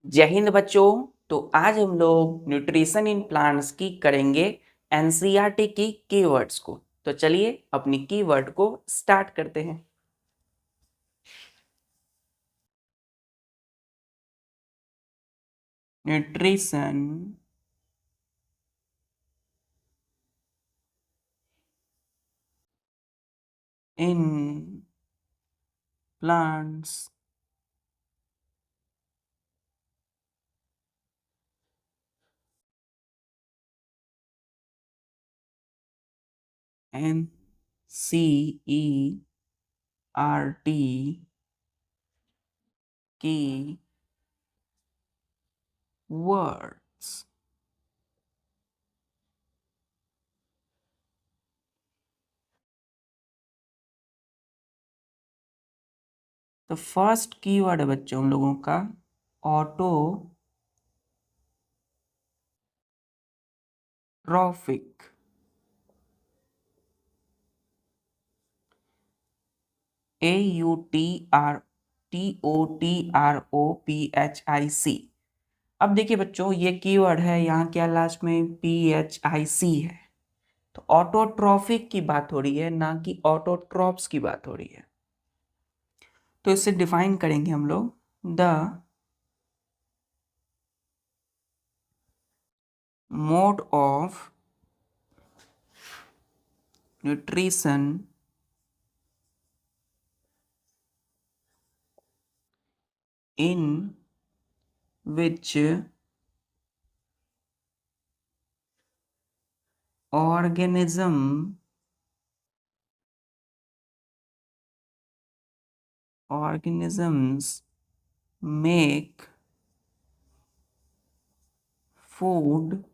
जय हिंद बच्चों। तो आज हम लोग न्यूट्रिशन इन प्लांट्स की करेंगे एनसीईआरटी की कीवर्ड्स को। तो चलिए अपनी कीवर्ड को स्टार्ट करते हैं। न्यूट्रिशन इन प्लांट्स एनसीईआरटी की वर्ड्स। तो फर्स्ट कीवर्ड है बच्चों हम लोगों का ऑटोट्रॉफिक। AUTROPHIC। अब देखिए बच्चों ये कीवर्ड है, यहाँ क्या लास्ट में PHIC है। तो ऑटोट्रॉफिक की बात हो रही है, ना कि ऑटोट्रॉप्स की बात हो रही है। तो इसे डिफाइन करेंगे हम लोग। The mode of nutrition in which organisms make food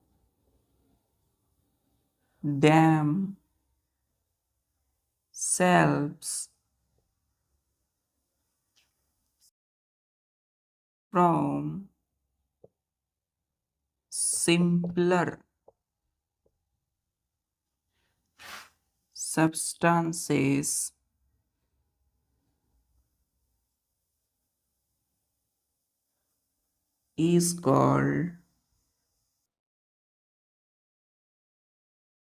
themselves from simpler substances is called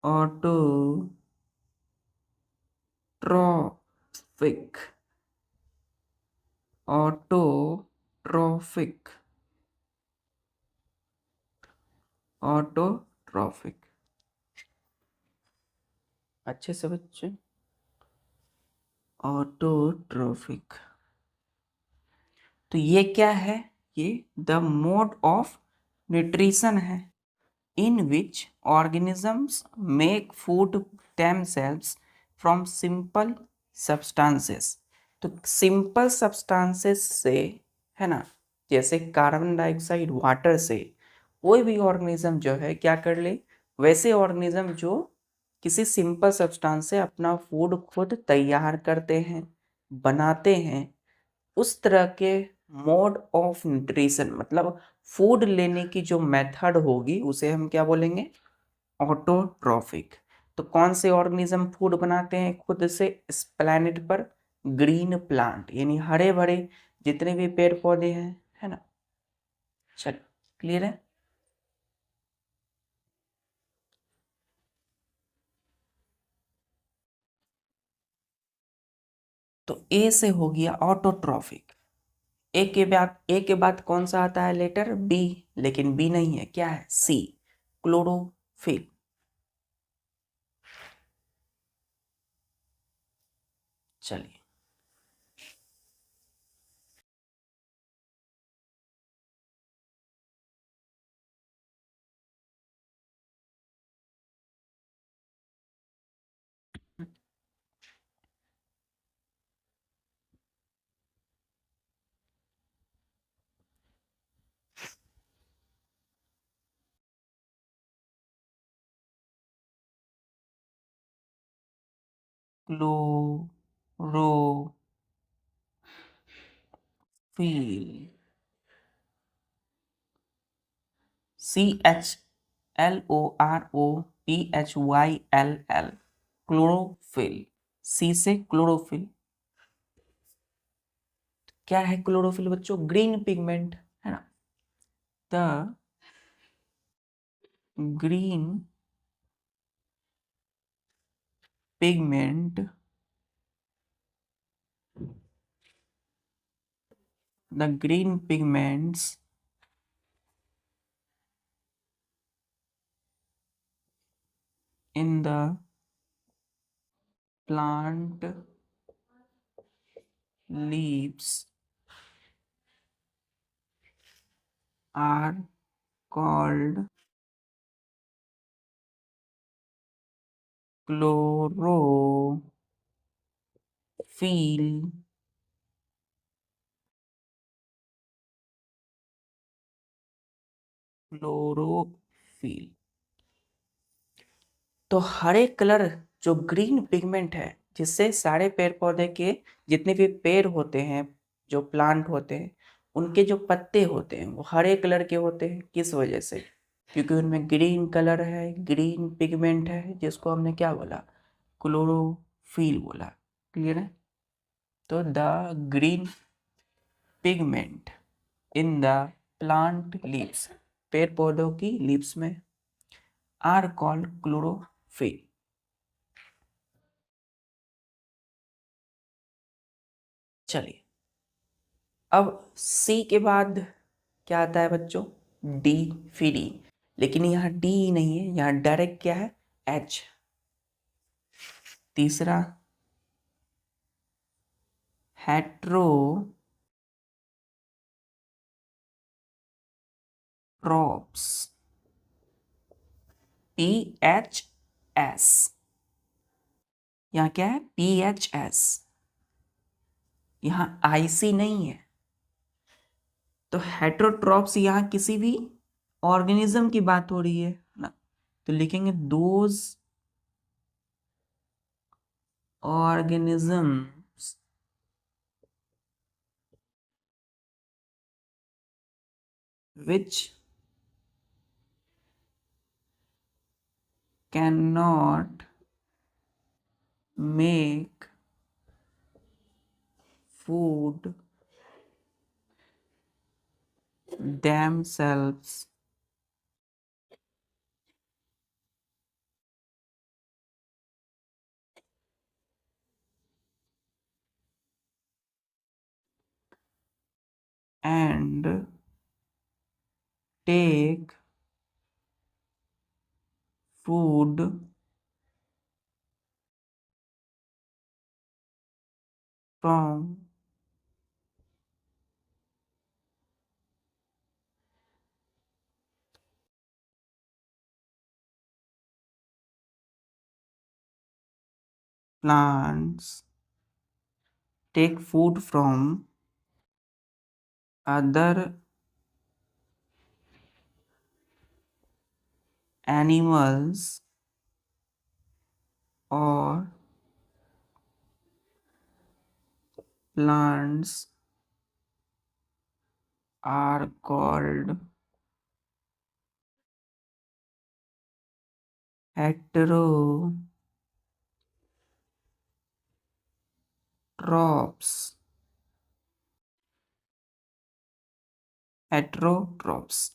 autotrophic. Autotrophic. Autotrophic अच्छे से बच्चे, ऑटोट्रॉफिक। तो ये क्या है? ये द मोड ऑफ न्यूट्रिशन है in which organisms make food themselves from simple substances। तो सिंपल सब्सटेंसेस से, है ना, जैसे कार्बन डाइऑक्साइड वाटर से कोई भी ऑर्गेनिज्म जो है क्या कर ले, वैसे ऑर्गेनिज्म जो किसी सिंपल सब्सटेंस से अपना फूड खुद तैयार करते हैं, बनाते हैं, उस तरह के मोड ऑफ न्यूट्रिशन मतलब फूड लेने की जो मेथड होगी उसे हम क्या बोलेंगे? ऑटोट्रॉफिक। तो कौन से ऑर्गेनिज्म फूड बनाते हैं खुद से इस प्लैनेट पर? ग्रीन प्लांट, यानी हरे भरे जितने भी पेड़ पौधे हैं, है ना। चल क्लियर है। तो ए से हो गया ऑटोट्रॉफिक। ए के बाद कौन सा आता है लेटर? बी। लेकिन बी नहीं है, क्या है? सी, क्लोरोफिल। चलिए क्लोरोफिल। CHLOROPHYLL, chlorophyll. सी से क्लोरोफिल। क्या है क्लोरोफिल बच्चों? ग्रीन पिगमेंट, है ना। the green pigment the green pigments in the plant leaves are called chlorophyll. Chlorophyll. तो हरे कलर जो ग्रीन पिगमेंट है जिससे सारे पेड़ पौधे के जितने भी पेड़ होते हैं, जो प्लांट होते हैं, उनके जो पत्ते होते हैं वो हरे कलर के होते हैं। किस वजह से? क्योंकि उनमें ग्रीन कलर है, ग्रीन पिगमेंट है, जिसको हमने क्या बोला? क्लोरोफिल बोला। क्लियर है? तो the green pigment in the plant leaves, पेड़ पौधों की लीव्स में, आर कॉल्ड क्लोरोफिल। चलिए, अब सी के बाद क्या आता है बच्चों? D, free. लेकिन यहाँ डी नहीं है, यहाँ डायरेक्ट क्या है? एच। तीसरा हेट्रोट्रॉप्स, PHS। यहाँ क्या है? PHS। यहाँ IC नहीं है। तो हेट्रोट्रॉप्स यहाँ किसी भी ऑर्गेनिज्म की बात हो रही है ना, तो लिखेंगे those organisms which cannot make food themselves and take food from plants, take food from other animals or plants are called heterotrophs, heterotrophs।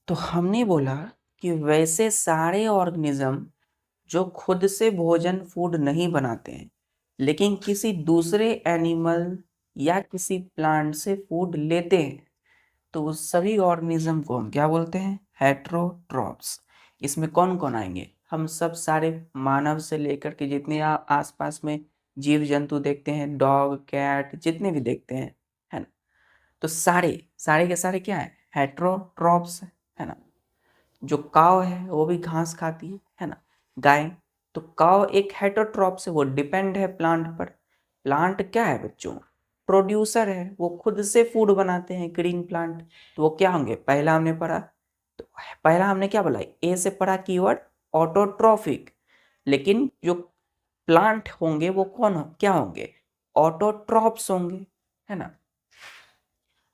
तो हमने बोला कि वैसे सारे ऑर्गेनिज्म जो खुद से भोजन फूड नहीं बनाते हैं लेकिन किसी दूसरे एनिमल या किसी प्लांट से फूड लेते हैं, तो उस सभी ऑर्गेनिज्म को हम क्या बोलते हैं? हेट्रोट्रॉप्स। इसमें कौन कौन आएंगे? हम सब सारे, मानव से लेकर के जितने आप आसपास में जीव जंतु देखते हैं, डॉग, कैट, जितने भी देखते हैं, है ना, तो सारे सारे के सारे क्या है? हेट्रोट्रॉप्स है ना। जो काव है वो भी घास खाती है ना, गाय। तो काव एक हेटरोट्रॉप से, वो डिपेंड है प्लांट पर। प्लांट क्या है बच्चों? प्रोड्यूसर है, वो खुद से फूड बनाते हैं, ग्रीन प्लांट। तो वो क्या होंगे? पहला हमने पढ़ा, तो पहला हमने क्या बोला? ए से पढ़ा कीवर्ड ऑटोट्रॉफिक। लेकिन जो प्लांट होंगे वो कौन क्या होंगे? ऑटोट्रॉप्स होंगे, है ना।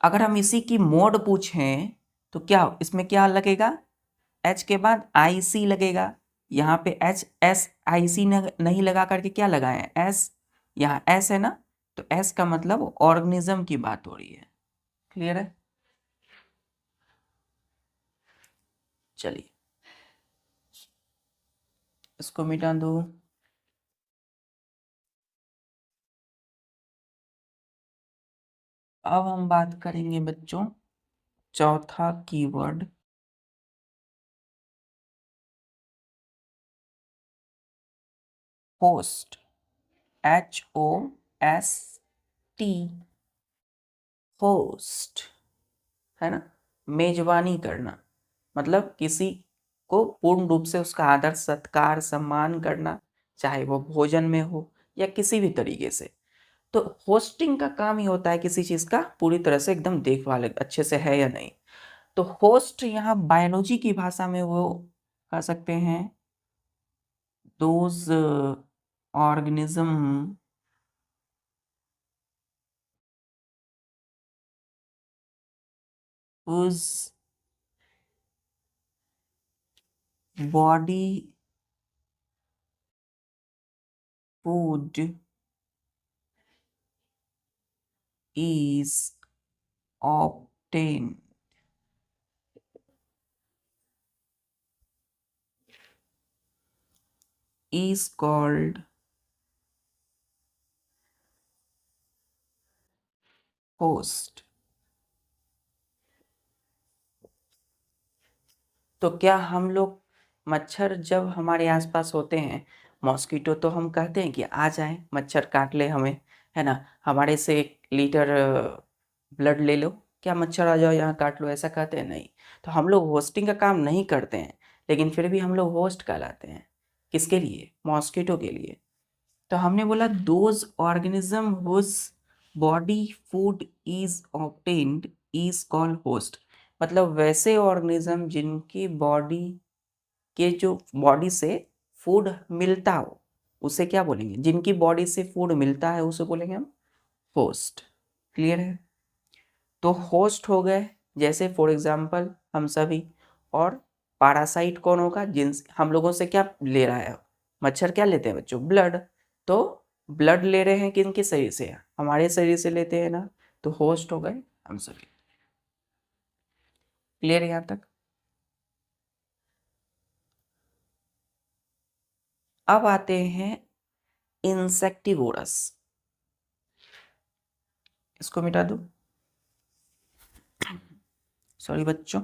अगर हम इसी की मोड पूछें तो क्या इसमें क्या लगेगा? एच के बाद IC लगेगा। यहाँ पे HSIC नहीं लगा करके क्या लगाए? एस। यहाँ एस है ना, तो एस का मतलब ऑर्गेनिज्म की बात हो रही है। क्लियर है? चलिए इसको मिटा दो। अब हम बात करेंगे बच्चों चौथा कीवर्ड, होस्ट, HOST, होस्ट, है ना, मेजबानी करना, मतलब किसी को पूर्ण रूप से उसका आदर सत्कार सम्मान करना, चाहे वो भोजन में हो या किसी भी तरीके से। तो होस्टिंग का काम ही होता है किसी चीज का पूरी तरह से एकदम देखभाल अच्छे से है या नहीं। तो होस्ट यहाँ बायोलॉजी की भाषा में वो कह सकते हैं those organism whose body food is obtained is called host। तो क्या हम लोग मच्छर जब हमारे आसपास होते हैं, मॉस्किटो, तो हम कहते हैं कि आ जाए मच्छर काट ले हमें, है ना, हमारे से 1 लीटर ब्लड ले लो, क्या मच्छर आ जाओ यहाँ काट लो, ऐसा कहते हैं? नहीं। तो हम लोग होस्टिंग का काम नहीं करते हैं, लेकिन फिर भी हम लोग होस्ट कहलाते हैं। किसके लिए? मॉस्किटो के लिए। तो हमने बोला those organism whose body food is obtained is called host, मतलब वैसे ऑर्गेनिज्म जिनकी बॉडी के जो बॉडी से फूड मिलता हो उसे क्या बोलेंगे? जिनकी बॉडी से फूड मिलता है उसे बोलेंगे हम होस्ट। क्लियर है? तो होस्ट हो गए जैसे फॉर एग्जांपल हम सभी, और पैरासाइट कौन होगा? जिन हम लोगों से क्या ले रहा है? मच्छर क्या लेते हैं बच्चों? ब्लड। तो ब्लड ले रहे हैं किनके शरीर से? हमारे शरीर से लेते हैं ना, तो होस्ट हो गए हम सभी। क्लियर है यहाँ तक? अब आते हैं इंसेक्टिवोरस। इसको मिटा दो, सॉरी बच्चों।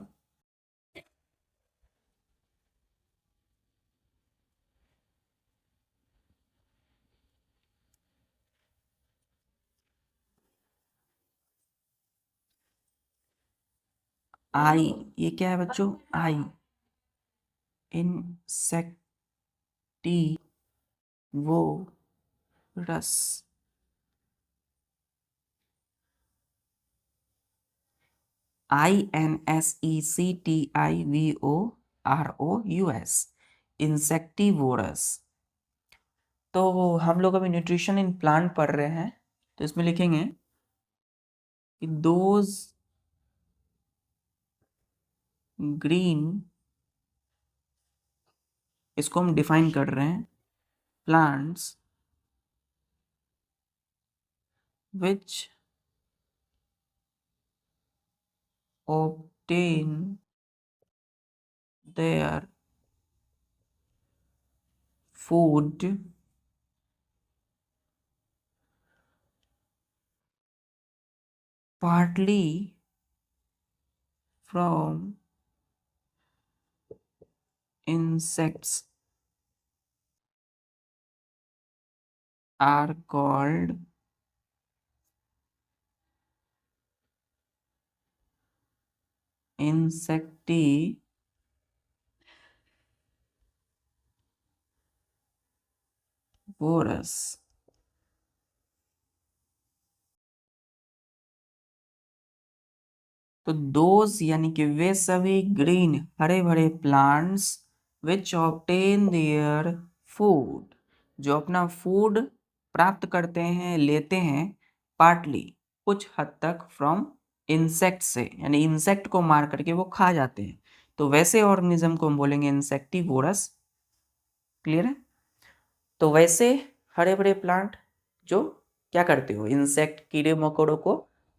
आई, ये क्या है बच्चों? आई, इंसेक्टिवोरस। INSECTIVOROUS, insectivorous. तो हम लोग अभी न्यूट्रिशन इन प्लांट पढ़ रहे हैं, तो इसमें लिखेंगे कि दोज ग्रीन, इसको हम डिफाइन कर रहे हैं, plants which obtain their food partly from insects are called insectivorous। तो दोज यानी कि वे सभी ग्रीन हरे भरे plants which obtain their food, जो अपना फूड प्राप्त करते हैं, लेते हैं, पार्टली, कुछ हद तक, फ्रॉम इंसेक्ट से, यानी इंसेक्ट को मार करके वो खा जाते हैं, तो वैसे ऑर्गेनिज्म को हम बोलेंगे इंसेक्टिवोरस। क्लियर है? तो वैसे हरे भरे प्लांट जो क्या करते हो, इंसेक्ट कीड़े मकोड़ों को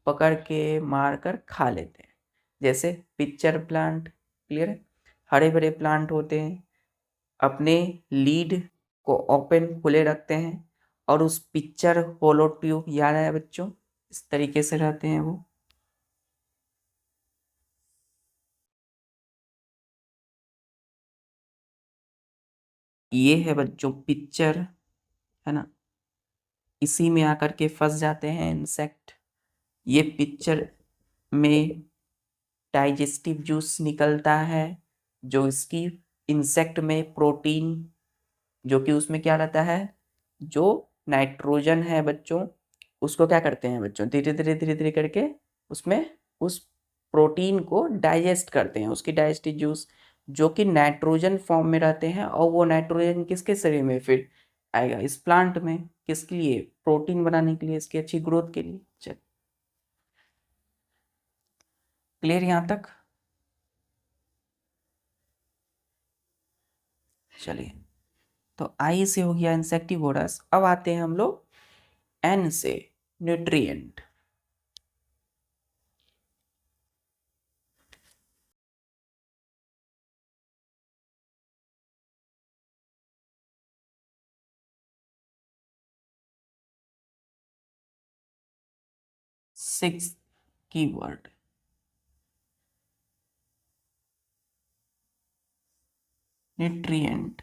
पकड़ के मार कर खा लेते हैं, जैसे पिक्चर प्लांट। क्लियर है, हरे भरे प्लांट होते हैं, अपने लीड को ओपन खुले रखते हैं और उस पिक्चर होलो ट्यूब, याद है बच्चों, इस तरीके से रहते हैं वो। ये है बच्चों पिक्चर, है ना, इसी में आकर के फंस जाते हैं इंसेक्ट। ये पिक्चर में डाइजेस्टिव जूस निकलता है, जो इसकी इंसेक्ट में प्रोटीन, जो कि उसमें क्या रहता है, जो नाइट्रोजन है बच्चों, उसको क्या करते हैं बच्चों, धीरे धीरे धीरे धीरे करके उसमें उस प्रोटीन को डाइजेस्ट करते हैं, उसकी डाइजेस्टिव जूस, जो कि नाइट्रोजन फॉर्म में रहते हैं। और वो नाइट्रोजन किसके शरीर में फिर आएगा, इस प्लांट में, किसके लिए, प्रोटीन बनाने के लिए, इसकी अच्छी ग्रोथ के लिए। चल, क्लियर यहाँ तक? चलिए, तो आई से हो गया इंसेक्टिवोरस। अब आते हैं हम लोग एन से, न्यूट्रिएंट। Six keyword, nutrient.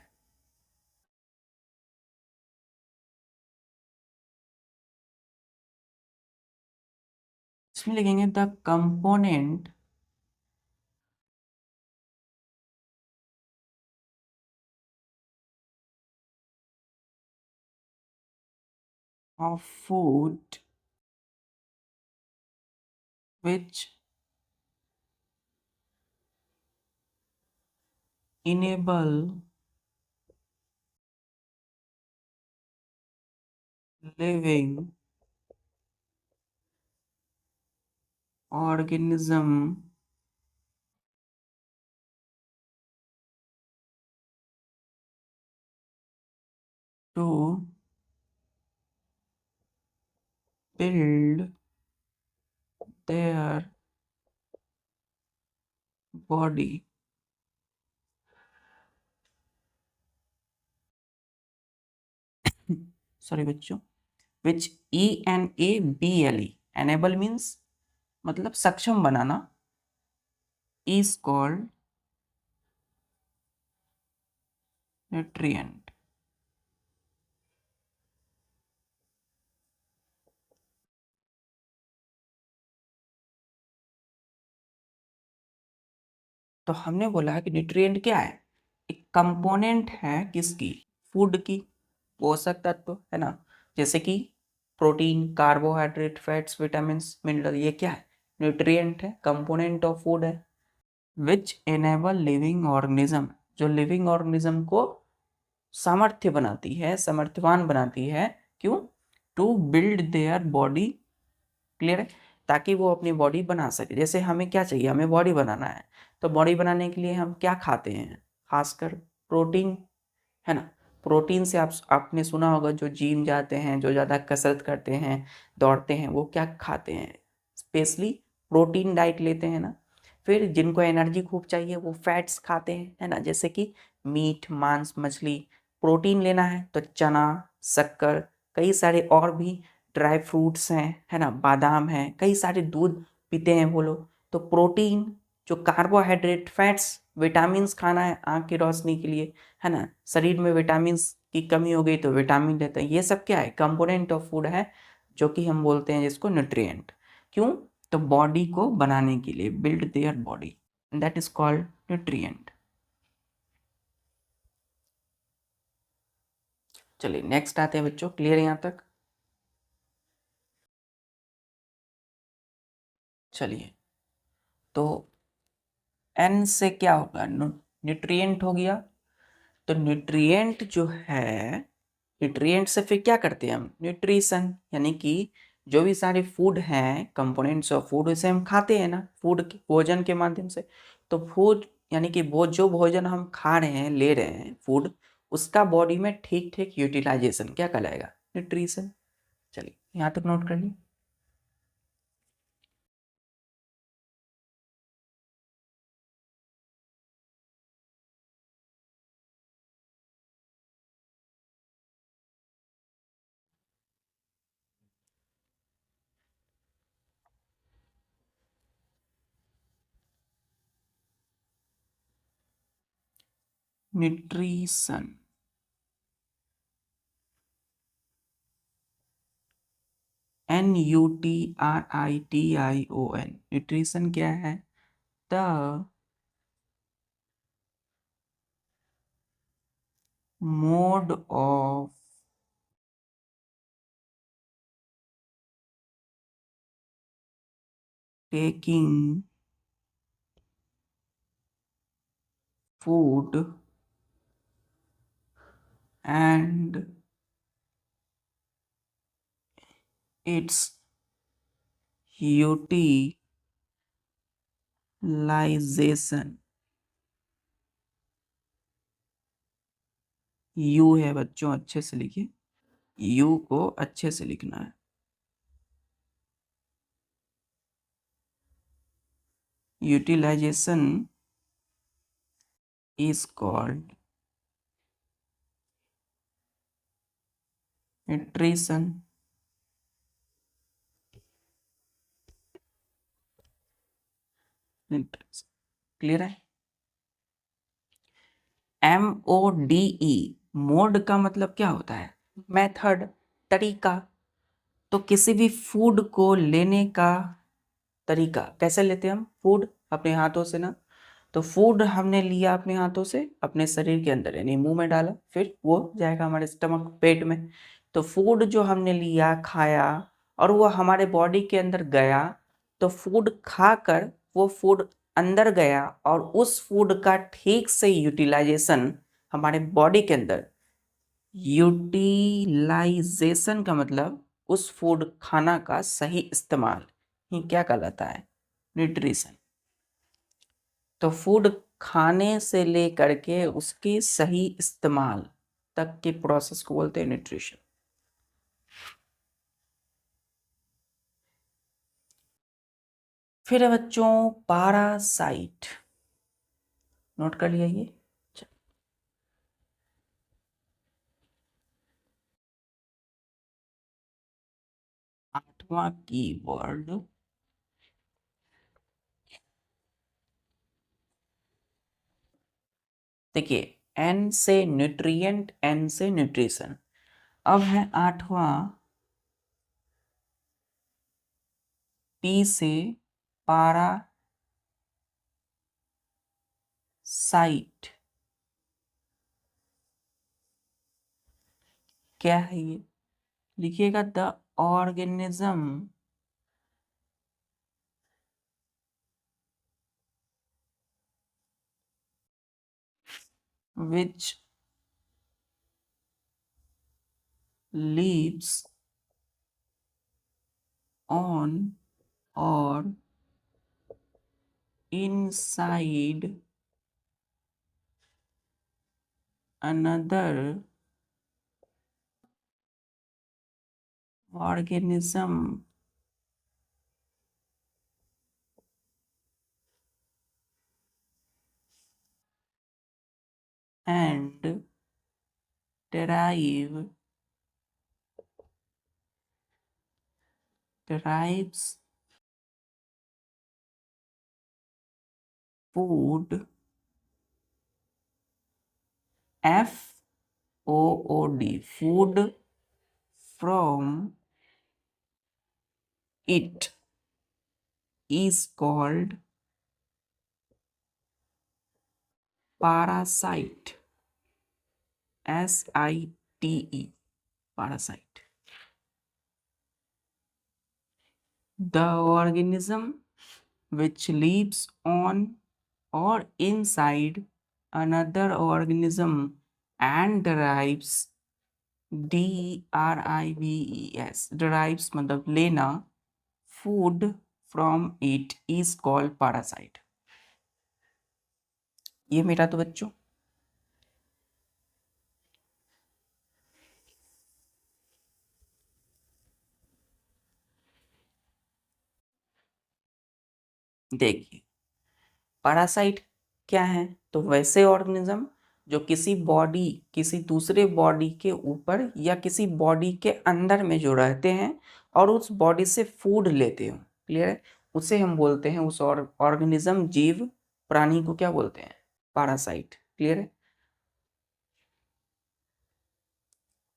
इसमें लिखेंगे the component of food which enable living organism to build their body। Sorry बच्चों, which enable, enable means मतलब सक्षम बनाना, is called nutrient। तो हमने बोला कि न्यूट्रिएंट क्या है, एक कंपोनेंट है किसकी, फूड की, पोषक तत्व, है ना, जैसे कि protein, carbohydrate, fats, vitamins, mineral, ये क्या है, न्यूट्रिएंट है, कंपोनेंट ऑफ फूड है। विच एनेबल लिविंग ऑर्गेनिज्म, जो लिविंग ऑर्गेनिज्म को सामर्थ्य बनाती है, समर्थवान बनाती है, क्यों, to build their body. Clear है, ताकि वो अपनी बॉडी बना सके। जैसे हमें क्या चाहिए, हमें बॉडी बनाना है, तो बॉडी बनाने के लिए हम क्या खाते हैं, खासकर प्रोटीन, है ना। प्रोटीन से आपने सुना होगा, जो जिम जाते हैं, जो ज़्यादा कसरत करते हैं, दौड़ते हैं, वो क्या खाते हैं, स्पेशली प्रोटीन डाइट लेते हैं ना। फिर जिनको एनर्जी खूब चाहिए वो फैट्स खाते हैं, है ना, जैसे कि मीट, मांस, मछली। प्रोटीन लेना है तो चना, शक्कर, कई सारे और भी ड्राई फ्रूट्स हैं, है ना, बादाम है, कई सारे दूध पीते हैं वो लोग। तो प्रोटीन, जो कार्बोहाइड्रेट, फैट्स, विटामिन्स खाना है आँख की रोशनी के लिए, है ना, शरीर में विटामिन्स की कमी हो गई तो विटामिन लेते हैं। ये सब क्या है, कंपोनेंट ऑफ फूड है, जो कि हम बोलते हैं जिसको न्यूट्रिएंट। क्यों, तो बॉडी को बनाने के लिए, build their body, that is called nutrient. चलिए नेक्स्ट आते हैं बच्चों, क्लियर यहाँ तक? चलिए, तो एन से क्या होगा, न्यूट्रिएंट हो गया। तो न्यूट्रिएंट जो है, न्यूट्रिएंट से फिर क्या करते हैं हम, न्यूट्रिशन, यानी कि जो भी सारे फूड हैं, कंपोनेंट्स ऑफ फूड, उसे हम खाते हैं ना, फूड भोजन के माध्यम से। तो फूड यानी कि वो जो भोजन हम खा रहे हैं, ले रहे हैं फूड, उसका बॉडी में ठीक ठीक यूटिलाइजेशन क्या कहलाएगा, न्यूट्रिशन। चलिए यहाँ तक नोट कर ली। न्यूट्रिशन, NUTRITION, न्यूट्रिशन क्या है? The mode of taking food and its utilization। You है बच्चों, अच्छे से लिखिए, यू को अच्छे से लिखना है। Utilization is called nutrition. Clear है? MODE, मोड का मतलब क्या होता है? मेथड, तरीका। तो किसी भी फूड को लेने का तरीका, कैसे लेते हैं हम फूड? अपने हाथों से ना। तो फूड हमने लिया अपने हाथों से अपने शरीर के अंदर, यानी मुंह में डाला, फिर वो जाएगा हमारे स्टमक, पेट में। तो फूड जो हमने लिया, खाया, और वो हमारे बॉडी के अंदर गया, तो फूड खाकर वो फूड अंदर गया, और उस फूड का ठीक से यूटिलाइजेशन हमारे बॉडी के अंदर। यूटिलाइजेशन का मतलब उस फूड, खाना का सही इस्तेमाल ही क्या कहलाता है? न्यूट्रिशन। तो फूड खाने से लेकर के उसके सही इस्तेमाल तक के प्रोसेस को बोलते हैं न्यूट्रिशन। फिर है बच्चों पारासाइट, नोट कर लिया ये। 8वां कीवर्ड, देखिए, एन से न्यूट्रिएंट, एन से न्यूट्रिशन। अब है 8वां, पी से पारासाइट। क्या है ये? लिखिएगा, the organism which lives on or inside another organism and derives food, FOOD, food from it is called parasite, SITE, parasite। The organism which lives on or inside another organism and derives, DRIVES, derives मतलब लेना, food from it is called parasite। ये मेरा तो बच्चों देखिए, parasite क्या है? तो वैसे ऑर्गेनिज्म जो किसी दूसरे बॉडी के ऊपर या किसी बॉडी के अंदर में जो रहते हैं और उस बॉडी से फूड लेते हो, क्लियर है, उसे हम बोलते हैं, उस ऑर्गेनिज्म जीव प्राणी को क्या बोलते हैं? पैरासाइट, क्लियर है।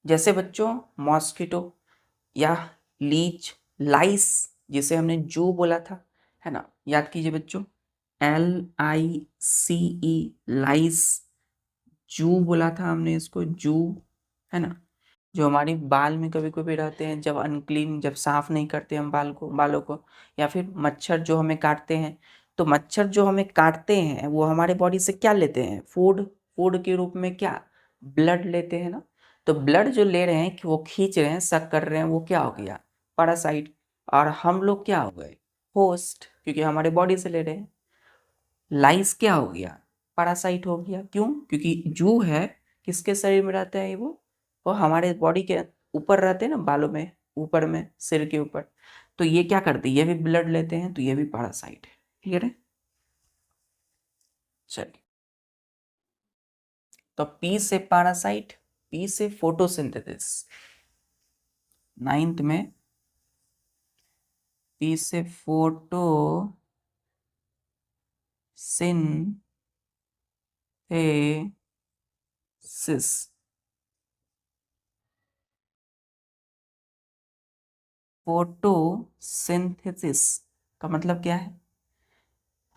जैसे बच्चों मॉस्किटो या लीच, लाइस जिसे हमने जू बोला था, है ना, याद कीजिए बच्चों, LICE, लाइस, जू बोला था हमने इसको, जू, है ना, जो हमारे बाल में कभी कभी रहते हैं, जब अनक्लीन, जब साफ नहीं करते हम बालों को, या फिर मच्छर जो हमें काटते हैं, तो मच्छर जो हमें काटते हैं वो हमारे बॉडी से क्या लेते हैं? फूड के रूप में क्या? ब्लड लेते हैं ना। तो ब्लड जो ले रहे हैं कि वो खींच रहे हैं, सक कर रहे हैं, वो क्या हो गया? पैरासाइट। और हम लोग क्या हो गए? होस्ट, क्योंकि हमारे बॉडी से ले रहे हैं। लाइस क्या हो गया? पैरासाइट हो गया। क्यों? क्योंकि जू है, किसके शरीर में रहता है वो हमारे बॉडी के ऊपर रहते हैं ना, बालों में, ऊपर में, सिर के ऊपर। तो ये क्या करते हैं? ये भी ब्लड लेते हैं, तो ये भी पैरासाइट है, क्लियर है। चलिए, तो पी से पैरासाइट, पी से फोटोसिंथेसिस, नाइन्थ में पी से फोटो सिंथेसिस। फोटोसिंथेसिस का मतलब क्या है?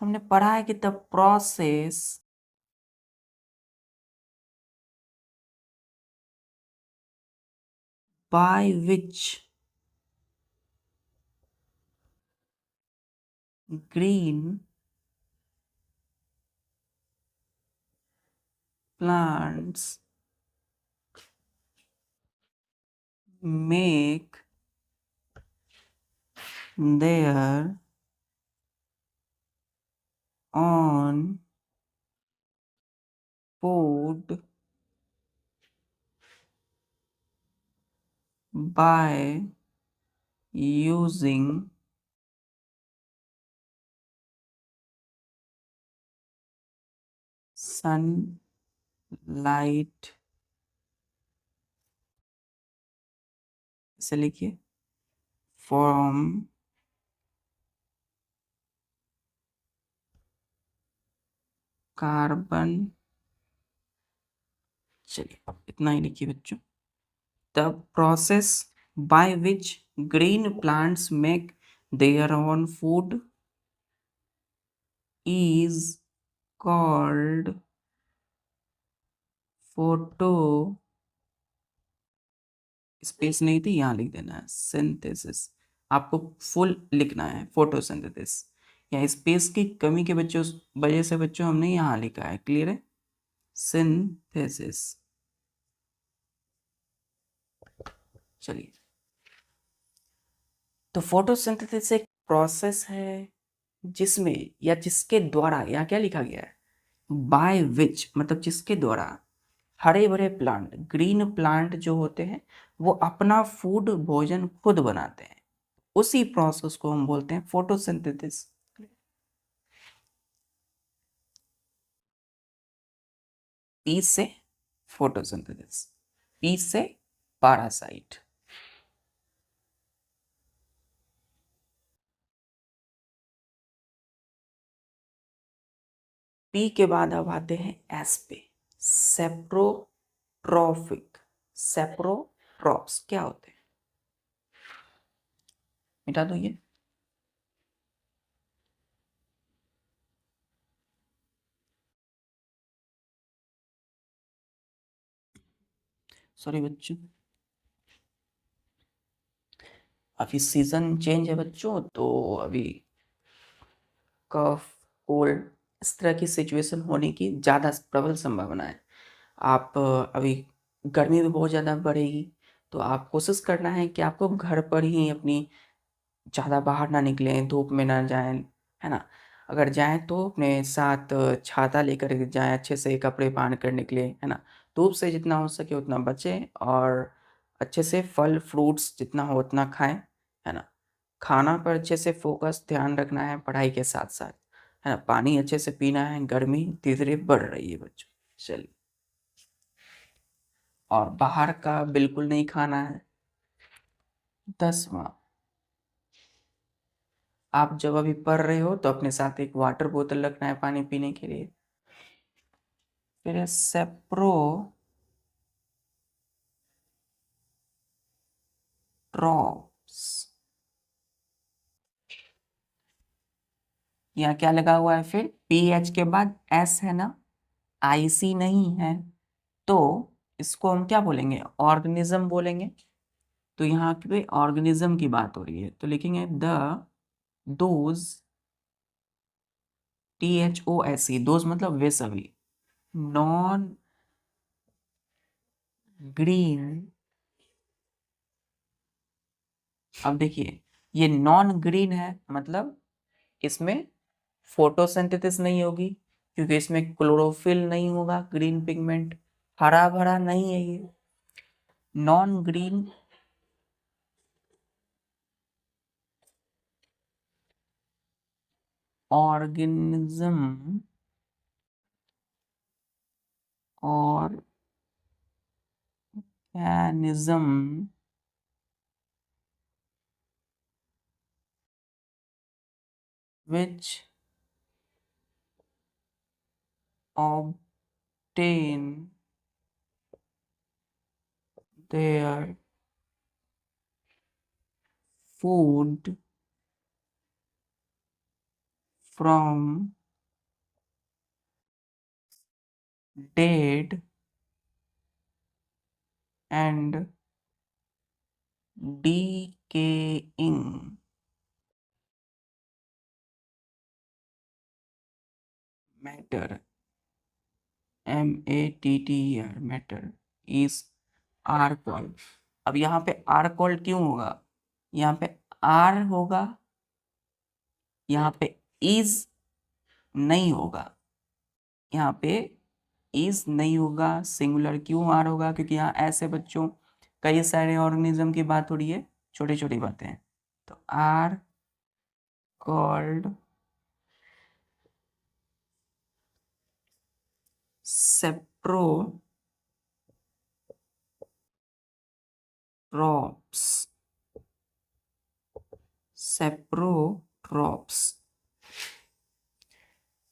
हमने पढ़ा है कि the process by which green plants make their own food by using sunlight, इसे लिखिए, from कार्बन। चलिए इतना ही लिखिए बच्चों। The process by which green plants make their own food is called photo, space नहीं थी, यहाँ लिख देना है सिंथेसिस। आपको फुल लिखना है फोटोसिंथेसिस, या स्पेस की कमी के बच्चों वजह से बच्चों हमने यहाँ लिखा है, क्लियर है, सिंथेसिस। चलिए, तो फोटोसिंथेसिस एक प्रोसेस है जिसमें या जिसके द्वारा, या क्या लिखा गया है, बाय विच, मतलब जिसके द्वारा हरे भरे प्लांट, ग्रीन प्लांट जो होते हैं, वो अपना फूड, भोजन खुद बनाते हैं। उसी प्रोसेस को हम बोलते हैं फोटोसिंथेसिस। पी से फोटोसिंथेसिस, पी से पैरासाइट। पी के बाद अब आते हैं एस पे, सेप्रोट्रॉफिक। सेप्रोट्रॉप्स क्या होते हैं? मिटा दो ये। सॉरी बच्चों, अभी सीजन चेंज है बच्चों, तो अभी कफ, कोल्ड, इस तरह की सिचुएशन होने की ज़्यादा प्रबल संभावना है। आप अभी गर्मी भी बहुत ज़्यादा बढ़ेगी, तो आप कोशिश करना है कि आपको घर पर ही अपनी, ज़्यादा बाहर ना निकलें, धूप में ना जाएं, है ना। अगर जाएं तो अपने साथ छाता लेकर के जाएं, अच्छे से कपड़े पहन कर निकलें, है ना। धूप से जितना हो सके उतना बचें, और अच्छे से फल फ्रूट्स जितना हो उतना खाएं, है ना। खाना पर अच्छे से फोकस ध्यान रखना है पढ़ाई के साथ साथ, है ना। पानी अच्छे से पीना है, गर्मी धीरे धीरे बढ़ रही है बच्चों। चलिए, और बाहर का बिल्कुल नहीं खाना है। 10वां, आप जब अभी पढ़ रहे हो तो अपने साथ एक वाटर बोतल रखना है पानी पीने के लिए। फिर है सेप्रो ड्रॉप्स। यहाँ क्या लगा हुआ है, फिर पीएच के बाद एस है ना, आईसी नहीं है, तो इसको हम क्या बोलेंगे, ऑर्गेनिज्म बोलेंगे। तो यहाँ पे ऑर्गेनिज्म की बात हो रही है, तो लिखेंगे द दोज, THOSE, दोज मतलब वे सभी, नॉन ग्रीन। अब देखिए, ये नॉन ग्रीन है, मतलब इसमें फोटोसिंथेसिस नहीं होगी, क्योंकि इसमें क्लोरोफिल नहीं होगा, ग्रीन पिगमेंट, हरा भरा नहीं है ये। Non green organism organism which obtain their food from dead and decaying matter, MATTER, matter is are called। अब यहाँ पे आर कॉल्ड क्यों होगा, यहाँ पे आर होगा, यहाँ पे इज नहीं होगा, यहाँ पे इज नहीं होगा, सिंगुलर क्यों आर होगा, क्योंकि यहाँ ऐसे बच्चों कई सारे ऑर्गेनिज्म की बात हो रही है, छोटी छोटी बातें हैं। तो आर कॉल्ड सेप्रोट्रॉप्स, सेप्रोट्रॉप्स।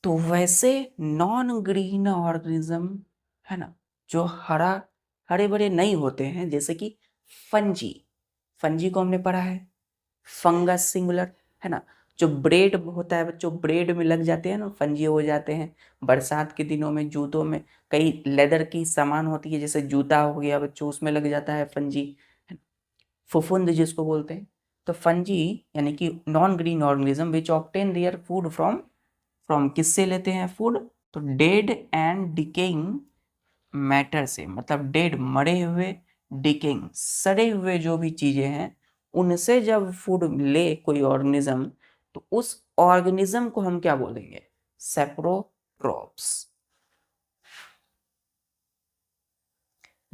तो वैसे नॉन ग्रीन ऑर्गेनिज्म, है ना, जो हरे भरे नहीं होते हैं, जैसे कि फंजी, फंजी को हमने पढ़ा है, फंगस सिंगुलर, है ना। जो ब्रेड होता है बच्चों, ब्रेड में लग जाते हैं ना, फंजी हो जाते हैं। बरसात के दिनों में जूतों में कई लेदर की सामान होती है, जैसे जूता हो गया बच्चों, उसमें लग जाता है फंजी, फफूंद जिसको बोलते हैं। तो फंजी यानी कि non green organism which obtain their food from, from किससे लेते हैं फूड, तो डेड एंड डिकेइंग मैटर से, मतलब डेड मरे हुए, डिकेइंग सड़े हुए जो भी चीजें हैं, उनसे जब फूड ले कोई ऑर्गेनिज्म, तो उस ऑर्गेनिज्म को हम क्या बोलेंगे, सेप्रोट्रॉप्स।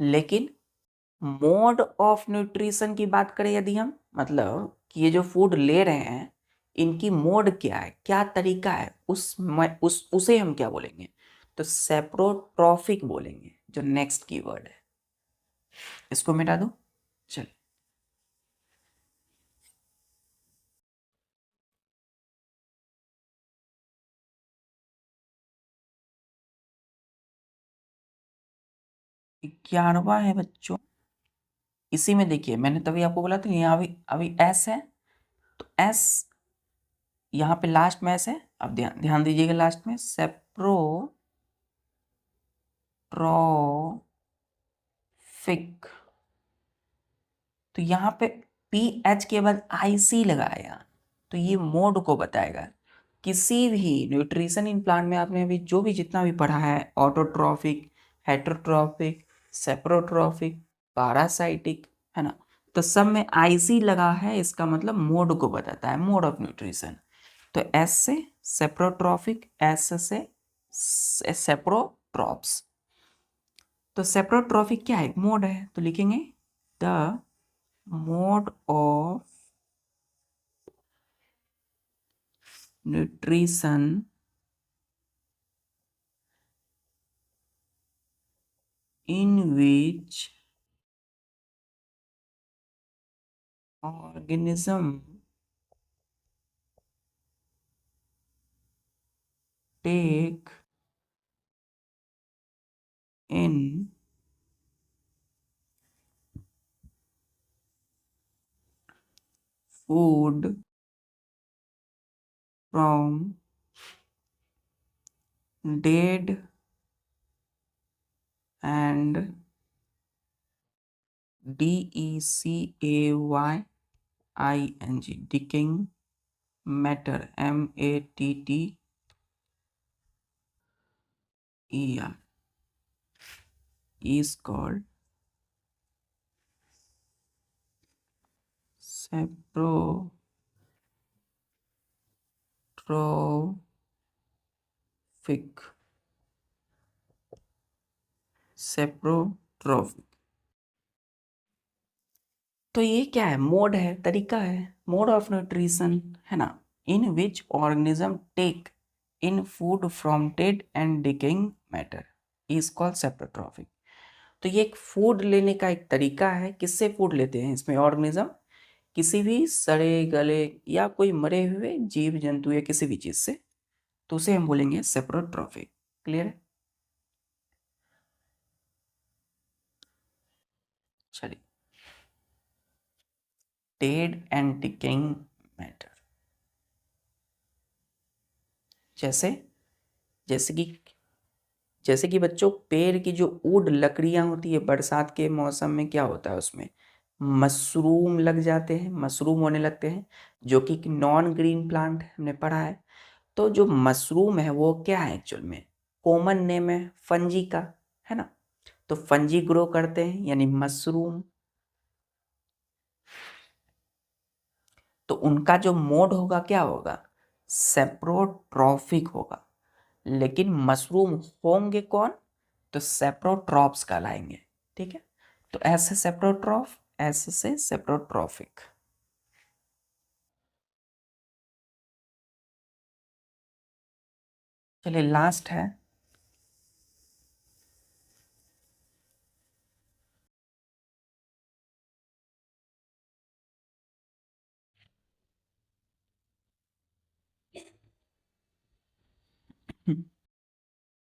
लेकिन मोड ऑफ न्यूट्रिशन की बात करें यदि हम, मतलब कि ये जो फूड ले रहे हैं, इनकी मोड क्या है, क्या तरीका है, उसे हम क्या बोलेंगे, तो सेप्रोट्रॉफिक बोलेंगे, जो नेक्स्ट कीवर्ड है। इसको मिटा दो। चल, ग्यारहवा है बच्चों, इसी में देखिए मैंने तभी आपको बोला था, यहाँ भी अभी एस है, तो एस यहाँ पे लास्ट में एस है। अब ध्यान ध्यान दीजिएगा, लास्ट में सेप्रोट्रॉफिक, तो यहाँ पे पी एच के बाद IC लगाया, तो ये मोड को बताएगा। किसी भी न्यूट्रिशन इन प्लांट में आपने अभी जो भी जितना भी पढ़ा है, ऑटोट्रॉफिक, हेटरोट्रॉफिक, सेप्रोट्रॉफिक, पैरासाइटिक, है ना, तो सब में IC लगा है, इसका मतलब मोड को बताता है, मोड ऑफ न्यूट्रिशन। तो एस से सेप्रोट्रॉफिक, एस से सेप्रोट्रॉप्स। तो सेप्रोट्रॉफिक क्या है, मोड है, तो लिखेंगे the mode of nutrition in which organism take in food from dead and decaying matter matter is called saprotrophic saprotrophic। तो ये क्या है? मोड है, तरीका है, मोड ऑफ न्यूट्रिशन है ना, in which organism take in food from dead and decaying matter is called saprotrophic. तो ये एक फूड लेने का एक तरीका है। किससे फूड लेते हैं? इसमें ऑर्गेनिज्म किसी भी सड़े गले या कोई मरे हुए जीव जंतु या किसी भी चीज से, तो उसे हम बोलेंगे सेप्रोट्रॉफिक। क्लियर है? चलिए, डेड एंड डिकेइंग मैटर, जैसे जैसे कि जैसे कि बच्चों, पेड़ की जो वुड लकड़ियां होती है, बरसात के मौसम में क्या होता है, उसमें मशरूम लग जाते हैं, मशरूम होने लगते हैं, जो कि नॉन ग्रीन प्लांट हमने पढ़ा है। तो जो मशरूम है वो क्या है एक्चुअल में? कॉमन नेम है फंजी का, है ना। तो फंजी ग्रो करते हैं यानी मशरूम, तो उनका जो मोड होगा क्या होगा? सेप्रोट्रॉफिक होगा। लेकिन मशरूम होंगे कौन? तो सेप्रोट्रॉप्स कहलाएंगे। ठीक है, तो ऐसे सेप्रोट्रॉफ, ऐसे से सेप्रोट्रॉफिक। चलिए लास्ट है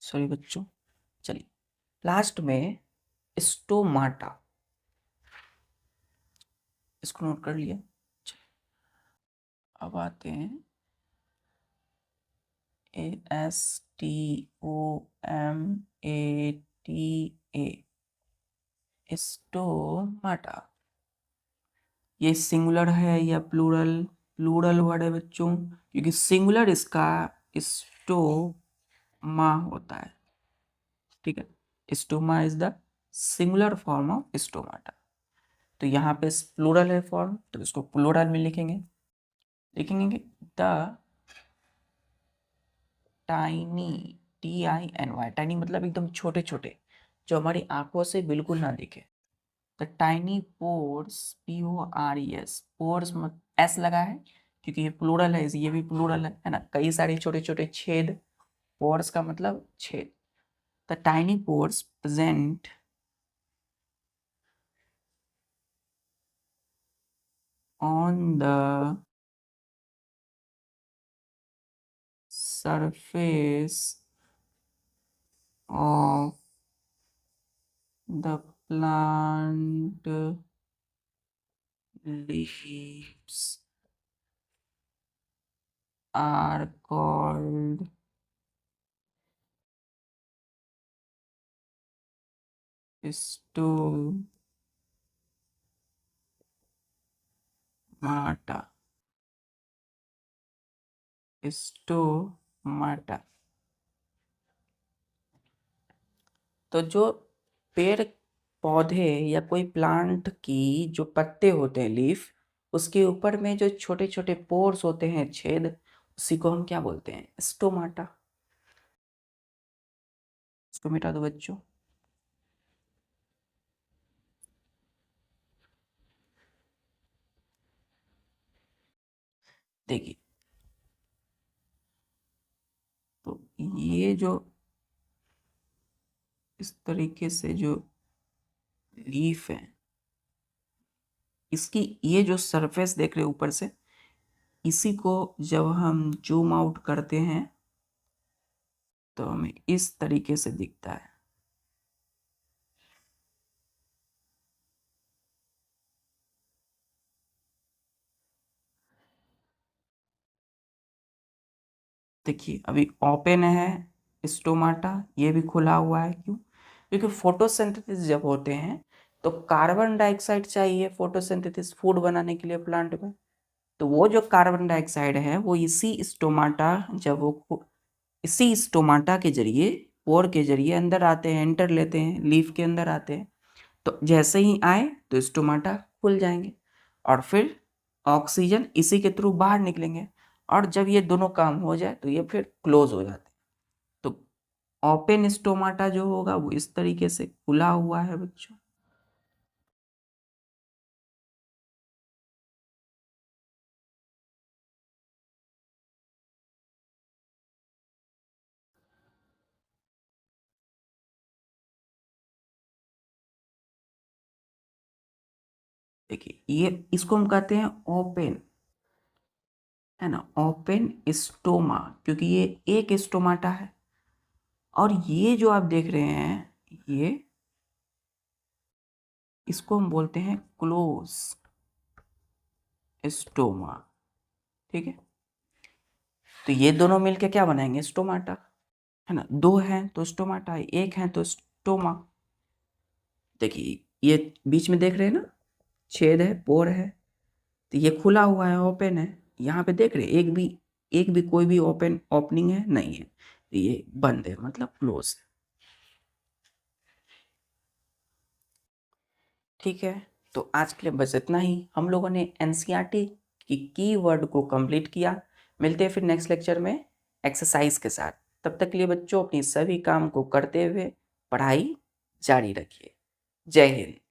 सॉरी बच्चों, चलिए लास्ट में स्टोमाटा, इसको नोट कर लिया। अब आते हैं ASTOMATA, स्टोमाटा। ये सिंगुलर है या प्लूरल? प्लूरल वर्ड है बच्चों, क्योंकि सिंगुलर इसका स्टोमा होता है। ठीक है, stoma is the singular form of stomata. तो यहाँ पे प्लूरल है फॉर्म, तो इसको प्लूरल में लिखेंगे। लिखेंगे द टाइनी, TINY, टाइनी मतलब एकदम छोटे छोटे, जो हमारी आंखों से बिल्कुल ना दिखे। The tiny pores, PORES, pores S लगा है क्योंकि ये प्लूरल है, ये भी प्लूरल है ना, कई सारे छोटे छोटे छेद, पोर्स का मतलब छेद। The tiny pores present on the surface of the plant leaves are called stomata, stomata. तो जो पेड़ पौधे या कोई प्लांट की जो पत्ते होते हैं, लीफ, उसके ऊपर में जो छोटे छोटे पोर्स होते हैं, छेद, उसी को हम क्या बोलते हैं? स्टोमाटा। इसको मिटा दो बच्चों। देखिए, ये जो इस तरीके से जो लीफ है, इसकी ये जो सरफेस देख रहे हैं ऊपर से, इसी को जब हम जूम आउट करते हैं तो हमें इस तरीके से दिखता है। देखिए अभी ओपन है स्टोमाटा, ये भी खुला हुआ है। क्यों? क्योंकि फोटोसिंथेसिस जब होते हैं तो कार्बन डाइऑक्साइड चाहिए फोटोसिंथेसिस फूड बनाने के लिए प्लांट में। तो वो जो कार्बन डाइऑक्साइड है वो इसी स्टोमाटा, जब वो इसी स्टोमाटा के जरिए, पोर के जरिए अंदर आते हैं, एंटर लेते हैं, लीफ के अंदर आते हैं। तो जैसे ही आए तो स्टोमाटा खुल जाएंगे और फिर ऑक्सीजन इसी के थ्रू बाहर निकलेंगे, और जब ये दोनों काम हो जाए तो ये फिर क्लोज हो जाते हैं। तो ओपन स्टोमाटा जो होगा वो इस तरीके से खुला हुआ है बच्चों। देखिए ये इसको हम कहते हैं ओपन, है ना, ओपन स्टोमा, क्योंकि ये एक स्टोमाटा है। और ये जो आप देख रहे हैं, ये इसको हम बोलते हैं क्लोज स्टोमा। ठीक है, तो ये दोनों मिलके क्या बनाएंगे? स्टोमाटा, है ना। दो हैं तो स्टोमाटा है, एक है तो स्टोमा। देखिए ये बीच में देख रहे हैं ना, छेद है, पोर है, तो ये खुला हुआ है, ओपन है। यहाँ पे देख रहे हैं एक भी कोई भी ओपनिंग है नहीं है, तो ये बंद है, मतलब क्लोज है। ठीक है, तो आज के लिए बस इतना ही। हम लोगों ने एनसीईआरटी की कीवर्ड को कंप्लीट किया। मिलते हैं फिर नेक्स्ट लेक्चर में एक्सरसाइज के साथ। तब तक के लिए बच्चों अपनी सभी काम को करते हुए पढ़ाई जारी रखिए। जय हिंद।